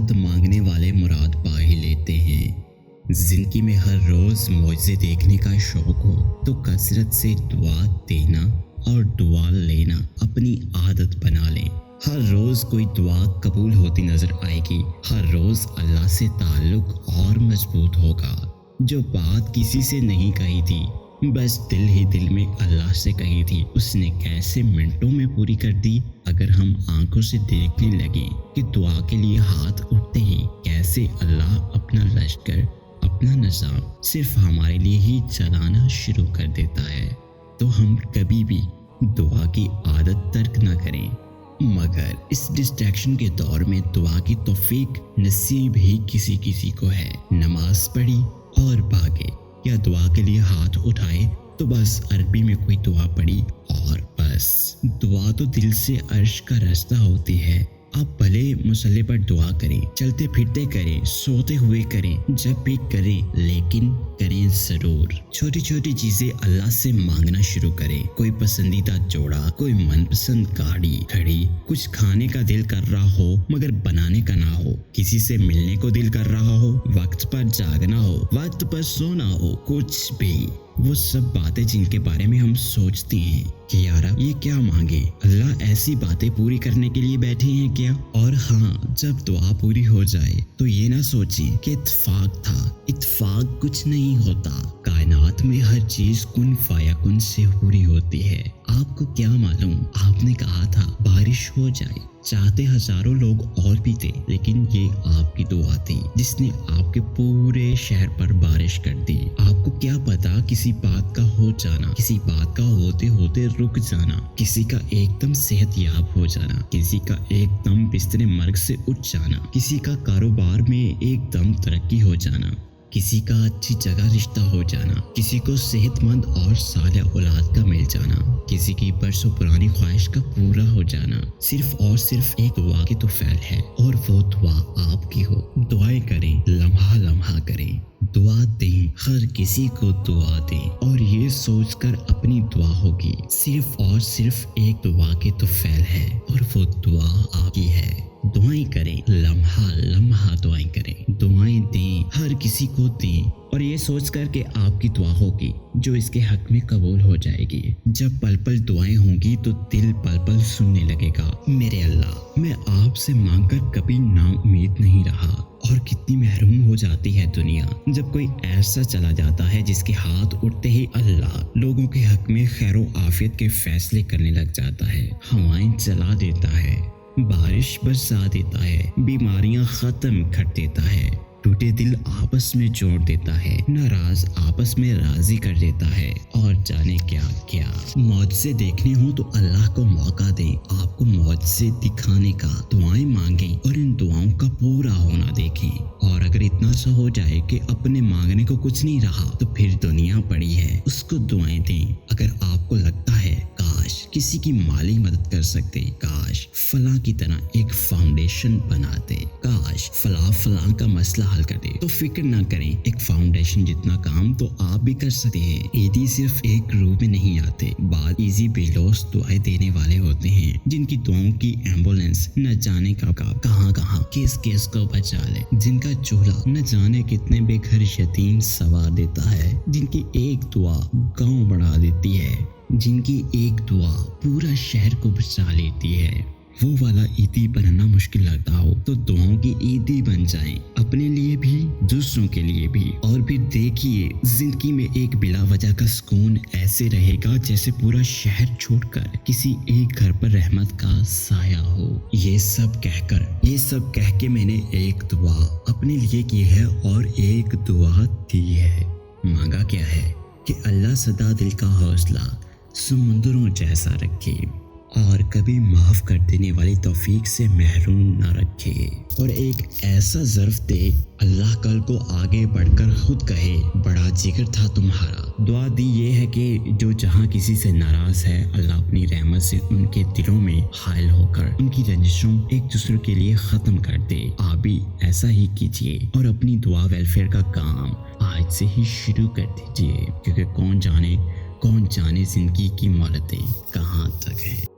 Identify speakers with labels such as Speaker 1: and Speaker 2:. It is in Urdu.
Speaker 1: مراد مانگنے والے مراد پا ہی لیتے ہیں۔ زندگی میں ہر روز معجزے دیکھنے کا شوق ہو تو کثرت سے دعا دینا اور دعا لینا اپنی عادت بنا لیں۔ ہر روز کوئی دعا قبول ہوتی نظر آئے گی، ہر روز اللہ سے تعلق اور مضبوط ہوگا۔ جو بات کسی سے نہیں کہی تھی، بس دل ہی دل میں اللہ سے کہی تھی، اس نے کیسے منٹوں میں پوری کر دی۔ اگر ہم آنکھوں سے دیکھنے لگیں کہ دعا کے لیے ہاتھ اٹھتے ہی کیسے اللہ اپنا لشکر، اپنا نظام صرف ہمارے لیے ہی چلانا شروع کر دیتا ہے، تو ہم کبھی بھی دعا کی عادت ترک نہ کریں۔ مگر اس ڈسٹریکشن کے دور میں دعا کی توفیق نصیب ہی کسی کسی کو ہے۔ نماز پڑھی اور بھاگے، یا دعا کے لیے ہاتھ اٹھائے تو بس عربی میں کوئی دعا پڑھی اور بس۔ دعا تو دل سے عرش کا راستہ ہوتی ہے۔ آپ بھلے مصلی پر دعا کریں، چلتے پھرتے کریں، سوتے ہوئے کریں، جب بھی کریں، لیکن کریں ضرور۔ چھوٹی چھوٹی چیزیں اللہ سے مانگنا شروع کریں۔ کوئی پسندیدہ جوڑا، کوئی من پسند گاڑی، گھڑی، کچھ کھانے کا دل کر رہا ہو مگر بنانے کا نہ ہو، کسی سے ملنے کو دل کر رہا ہو، وقت پر جاگنا ہو، وقت پر سونا ہو، کچھ بھی، وہ سب باتیں جن کے بارے میں ہم سوچتے ہیں کہ یار یہ کیا مانگے، اللہ ایسی باتیں پوری کرنے کے لیے بیٹھے ہیں کیا؟ اور ہاں، جب دعا پوری ہو جائے تو یہ نہ سوچیں کہ اتفاق تھا، اتفاق کچھ نہیں ہوتا۔ کائنات میں ہر چیز کن فیکن سے پوری ہوتی ہے۔ آپ کو کیا معلوم، آپ نے کہا تھا بارش ہو جائے، چاہتے ہزاروں لوگ اور بھی تھے، لیکن یہ آپ کی دعا تھی جس نے آپ کے پورے شہر پر بارش کر دی۔ آپ کو کیا پتا کسی بات کا ہو جانا، کسی بات کا ہوتے ہوتے رک جانا، کسی کا ایک دم صحت یاب ہو جانا، کسی کا ایک دم بستر مرگ سے اٹھ جانا، کسی کا کاروبار میں ایک دم ترقی ہو جانا، کسی کا اچھی جگہ رشتہ ہو جانا، کسی کو صحت مند اور صالح اولاد کا مل جانا، کسی کی برسوں پرانی خواہش کا پورا ہو جانا، صرف اور صرف ایک دعا کی تو فعل ہے، اور وہ دعا آپ کی ہو۔ دعائیں کریں، لمحہ لمحہ کریں، دعا دیں، ہر کسی کو دعا دیں، اور یہ سوچ کر اپنی دعا ہوگی، صرف اور صرف ایک دعا کی تو فعل ہے، اور وہ دعا آپ کی ہے۔ دعائیں کریں، لمحہ لمحہ دعائیں کریں، دعائیں دیں، ہر کسی کو دیں، اور یہ سوچ کر کہ آپ کی دعا ہوگی جو اس کے حق میں قبول ہو جائے گی۔ جب پل پل دعائیں ہوں گی تو دل پل پل سننے لگے گا، میرے اللہ میں آپ سے مانگ کر کبھی نا امید نہیں رہا۔ اور کتنی محروم ہو جاتی ہے دنیا جب کوئی ایسا چلا جاتا ہے جس کے ہاتھ اٹھتے ہی اللہ لوگوں کے حق میں خیر و عافیت کے فیصلے کرنے لگ جاتا ہے، ہوائیں چلا دیتا ہے، بارش برسا دیتا ہے، بیماریاں ختم کر دیتا ہے، ٹوٹے دل آپس میں جوڑ دیتا ہے، ناراض آپس میں راضی کر دیتا ہے، اور جانے کیا کیا۔ معجزے دیکھنے ہوں تو اللہ کو موقع دیں آپ کو معجزے دکھانے کا۔ دعائیں مانگیں اور ان دعاؤں کا پورا ہونا دیکھیں، اور اگر اتنا سا ہو جائے کہ اپنے مانگنے کو کچھ نہیں رہا تو پھر دنیا پڑی ہے، اس کو دعائیں دیں۔ اگر آپ کو لگتا ہے کاش کسی کی مالی مدد کر سکتے، کاش فلاں کی طرح ایک فاؤنڈیشن بنا دے، کاش فلاں کا مسئلہ حل کر دے، تو فکر نہ کریں، ایک فاؤنڈیشن جتنا کام تو آپ بھی کر سکتے ہیں۔ ایدی صرف ایک روح میں نہیں آتے، بعد ایزی بیلوس دعائیں دینے والے ہوتے ہیں جن کی دعاؤں کی ایمبولینس نہ جانے کہاں کس کو بچا لے، جن کا چولہا نہ جانے کتنے بے گھر یتیم سوار دیتا ہے، جن کی ایک دعا گاؤں بڑھا دیتی ہے، جن کی ایک دعا پورا شہر کو بچا لیتی ہے۔ وہ والا عیدی بنانا مشکل لگتا ہو تو دعاؤں کی عیدی بن جائیں، اپنے لیے بھی دوسروں کے لیے بھی۔ اور پھر دیکھیے زندگی میں ایک بلا وجہ کا سکون ایسے رہے گا جیسے پورا شہر چھوڑ کر کسی ایک گھر پر رحمت کا سایہ ہو۔ یہ سب کہہ کے میں نے ایک دعا اپنے لیے کی ہے اور ایک دعا دی ہے۔ مانگا کیا ہے کہ اللہ سدا دل کا حوصلہ سمندروں جیسا رکھے، اور کبھی معاف کر دینے والی توفیق سے محروم نہ رکھے، اور ایک ایسا ظرف دے اللہ کل کو آگے بڑھ کر خود کہے بڑا جگر تھا تمہارا۔ دعا دی یہ ہے کہ جو جہاں کسی سے ناراض ہے، اللہ اپنی رحمت سے ان کے دلوں میں حائل ہو کر ان کی رنجشوں ایک دوسرے کے لیے ختم کر دے۔ آپ بھی ایسا ہی کیجیے اور اپنی دعا ویلفیئر کا کام آج سے ہی شروع کر دیجیے، کیونکہ کون جانے زندگی کی مہلتیں کہاں تک ہیں۔